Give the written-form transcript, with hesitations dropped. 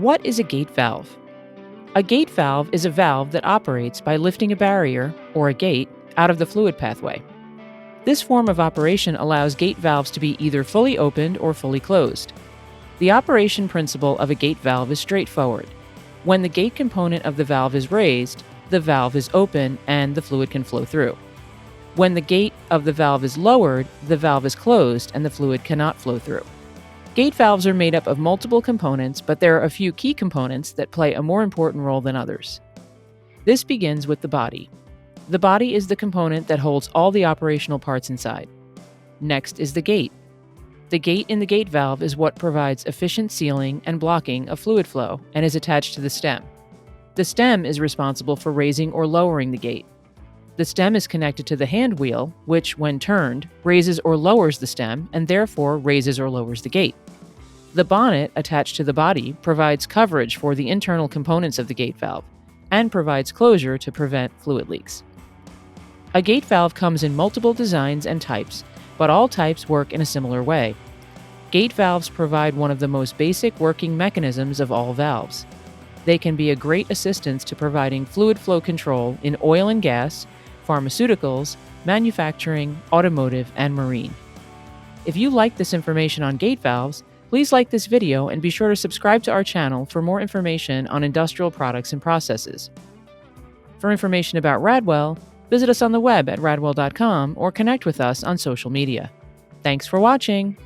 What is a gate valve? A gate valve is a valve that operates by lifting a barrier, or a gate, out of the fluid pathway. This form of operation allows gate valves to be either fully opened or fully closed. The operation principle of a gate valve is straightforward. When the gate component of the valve is raised, the valve is open and the fluid can flow through. When the gate of the valve is lowered, the valve is closed and the fluid cannot flow through. Gate valves are made up of multiple components, but there are a few key components that play a more important role than others. This begins with the body. The body is the component that holds all the operational parts inside. Next is the gate. The gate in the gate valve is what provides efficient sealing and blocking of fluid flow and is attached to the stem. The stem is responsible for raising or lowering the gate. The stem is connected to the hand wheel, which, when turned, raises or lowers the stem and therefore raises or lowers the gate. The bonnet attached to the body provides coverage for the internal components of the gate valve and provides closure to prevent fluid leaks. A gate valve comes in multiple designs and types, but all types work in a similar way. Gate valves provide one of the most basic working mechanisms of all valves. They can be a great assistance to providing fluid flow control in oil and gas, pharmaceuticals, manufacturing, automotive, and marine. If you like this information on gate valves, please like this video and be sure to subscribe to our channel for more information on industrial products and processes. For information about Radwell, visit us on the web at radwell.com or connect with us on social media. Thanks for watching!